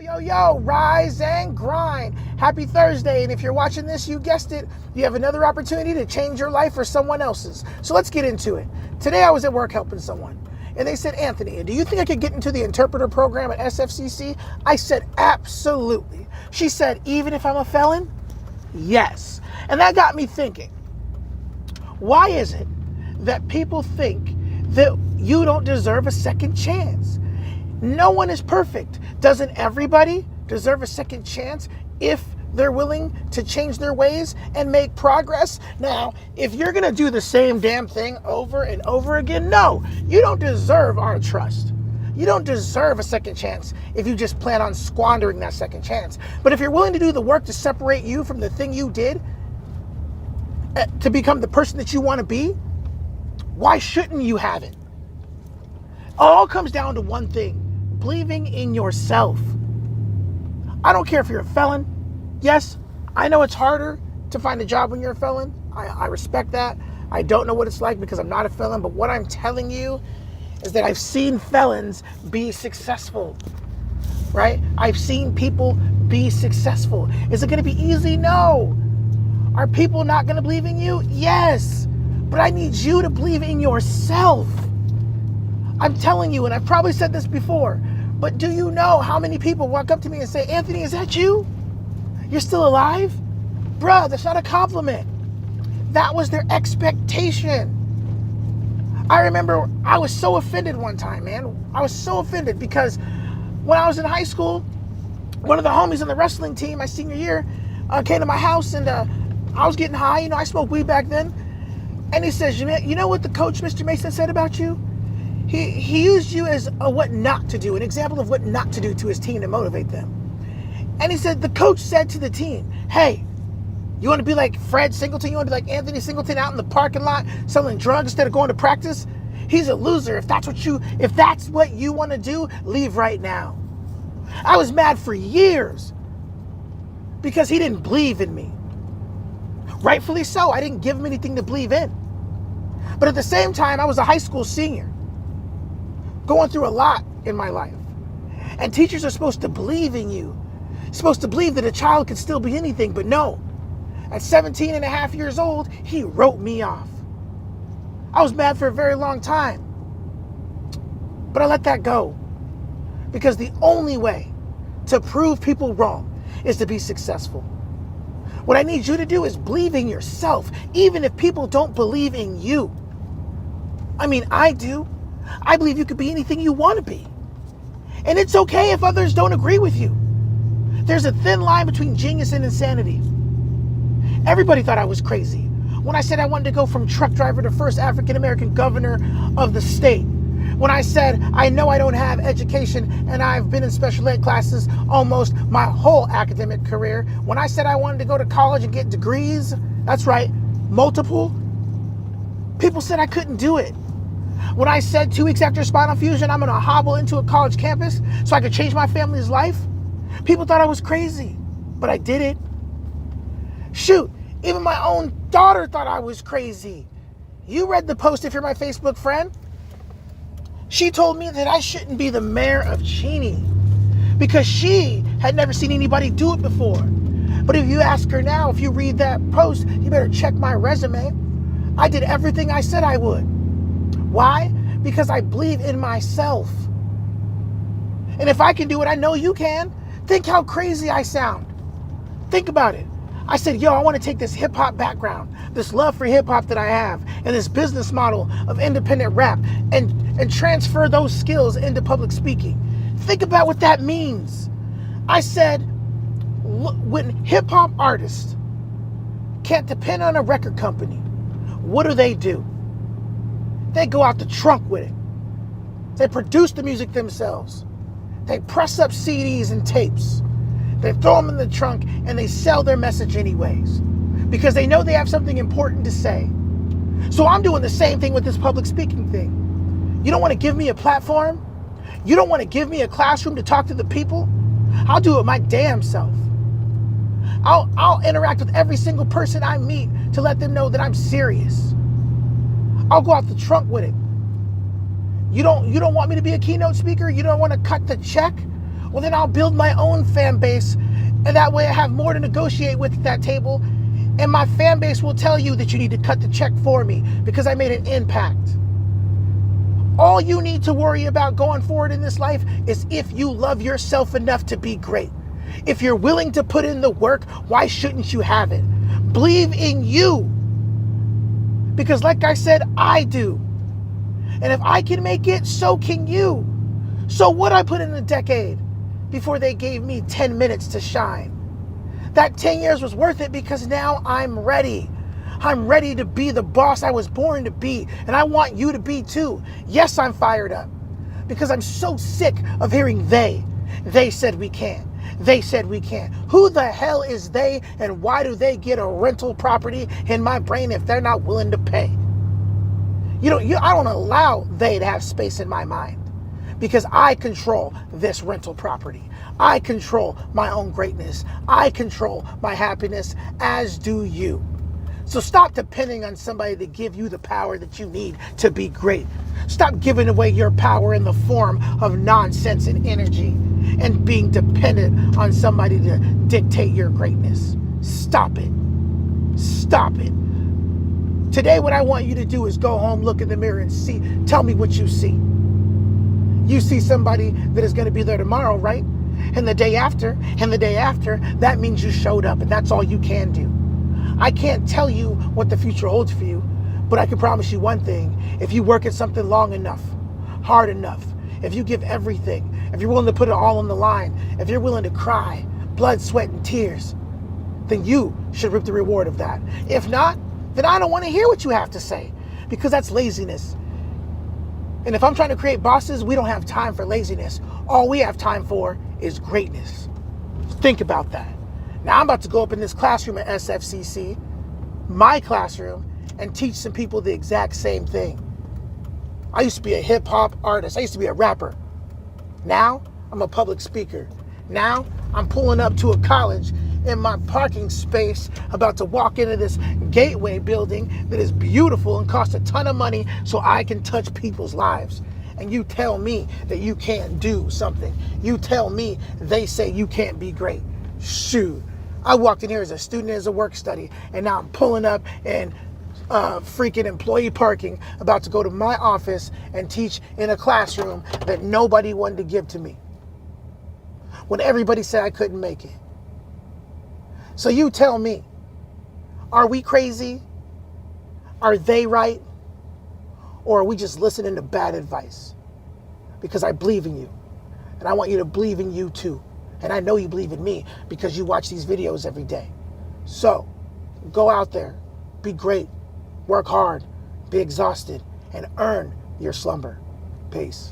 Yo, rise and grind. Happy Thursday. And if you're watching this, you guessed it, you have another opportunity to change your life or someone else's. So let's get into it. Today I was at work helping someone. And they said, Anthony, do you think I could get into the interpreter program at SFCC? I said, absolutely. She said, even if I'm a felon? Yes. And that got me thinking, why is it that people think that you don't deserve a second chance? No one is perfect. Doesn't everybody deserve a second chance if they're willing to change their ways and make progress? Now, if you're going to do the same damn thing over and over again, no, you don't deserve our trust. You don't deserve a second chance if you just plan on squandering that second chance. But if you're willing to do the work to separate you from the thing you did to become the person that you want to be, why shouldn't you have it? It all comes down to one thing: believing in yourself. I don't care if you're a felon. Yes, I know it's harder to find a job when you're a felon. I respect that. I don't know what it's like because I'm not a felon, but what I'm telling you is that I've seen felons be successful, right? I've seen people be successful. Is it going to be easy? No. Are people not going to believe in you? Yes. But I need you to believe in yourself. I'm telling you, and I've probably said this before, but do you know how many people walk up to me and say, Anthony, is that you? You're still alive? Bruh, that's not a compliment. That was their expectation. I remember I was so offended one time, man. I was so offended because when I was in high school, one of the homies on the wrestling team my senior year came to my house, and I was getting high. I smoked weed back then. And he says, you know what the coach, Mr. Mason, said about you? He used you as a what not to do, an example of what not to do to his team to motivate them. And he said, the coach said to the team, hey, you want to be like Fred Singleton? You want to be like Anthony Singleton out in the parking lot selling drugs instead of going to practice? He's a loser. If that's what you want to do, leave right now. I was mad for years because he didn't believe in me. Rightfully so. I didn't give him anything to believe in. But at the same time, I was a high school senior, going through a lot in my life. And teachers are supposed to believe in you. Supposed to believe that a child could still be anything, but no. At 17 and a half years old, he wrote me off. I was mad for a very long time. But I let that go. Because the only way to prove people wrong is to be successful. What I need you to do is believe in yourself, even if people don't believe in you. I mean, I do. I believe you could be anything you want to be. And it's okay if others don't agree with you. There's a thin line between genius and insanity. Everybody thought I was crazy when I said I wanted to go from truck driver to first African-American governor of the state. When I said, I know I don't have education and I've been in special ed classes almost my whole academic career. When I said I wanted to go to college and get degrees, that's right, multiple, people said I couldn't do it. When I said 2 weeks after spinal fusion, I'm going to hobble into a college campus so I could change my family's life, people thought I was crazy, but I did it. Shoot, even my own daughter thought I was crazy. You read the post if you're my Facebook friend. She told me that I shouldn't be the mayor of Cheney because she had never seen anybody do it before. But if you ask her now, if you read that post, you better check my resume. I did everything I said I would. Why? Because I believe in myself. And if I can do it, I know you can. Think how crazy I sound. Think about it. I said, I want to take this hip hop background, this love for hip hop that I have, and this business model of independent rap, and transfer those skills into public speaking. Think about what that means. I said, when hip hop artists can't depend on a record company, what do? They go out the trunk with it. They produce the music themselves. They press up CDs and tapes. They throw them in the trunk and they sell their message anyways because they know they have something important to say. So I'm doing the same thing with this public speaking thing. You don't want to give me a platform? You don't want to give me a classroom to talk to the people? I'll do it my damn self. I'll interact with every single person I meet to let them know that I'm serious. I'll go out the trunk with it. You don't want me to be a keynote speaker? You don't want to cut the check? Well, then I'll build my own fan base, and that way I have more to negotiate with at that table, and my fan base will tell you that you need to cut the check for me because I made an impact. All you need to worry about going forward in this life is if you love yourself enough to be great. If you're willing to put in the work, why shouldn't you have it? Believe in you. Because like I said, I do. And if I can make it, so can you. So what I put in a decade before they gave me 10 minutes to shine. That 10 years was worth it because now I'm ready. I'm ready to be the boss I was born to be. And I want you to be too. Yes, I'm fired up because I'm so sick of hearing they. They said we can't. They said we can't. Who the hell is they, and why do they get a rental property in my brain if they're not willing to pay? I don't allow they to have space in my mind because I control this rental property. I control my own greatness. I control my happiness, as do you. So stop depending on somebody to give you the power that you need to be great. Stop giving away your power in the form of nonsense and energy and being dependent on somebody to dictate your greatness. Stop it. Stop it. Today, what I want you to do is go home, look in the mirror, and tell me what you see. You see somebody that is going to be there tomorrow, right? And the day after, that means you showed up, and that's all you can do. I can't tell you what the future holds for you, but I can promise you one thing. If you work at something long enough, hard enough, if you give everything, if you're willing to put it all on the line, if you're willing to cry, blood, sweat, and tears, then you should reap the reward of that. If not, then I don't want to hear what you have to say because that's laziness. And if I'm trying to create bosses, we don't have time for laziness. All we have time for is greatness. Think about that. Now I'm about to go up in this classroom at SFCC, my classroom, and teach some people the exact same thing. I used to be a hip hop artist. I used to be a rapper. Now I'm a public speaker. Now I'm pulling up to a college in my parking space, about to walk into this gateway building that is beautiful and costs a ton of money so I can touch people's lives. And you tell me that you can't do something. You tell me they say you can't be great. Shoot. I walked in here as a student, as a work study, and now I'm pulling up and freaking employee parking, about to go to my office and teach in a classroom that nobody wanted to give to me when everybody said I couldn't make it. So you tell me, are we crazy? Are they right? Or are we just listening to bad advice? Because I believe in you, and I want you to believe in you too. And I know you believe in me because you watch these videos every day. So go out there, be great, work hard, be exhausted, and earn your slumber. Peace.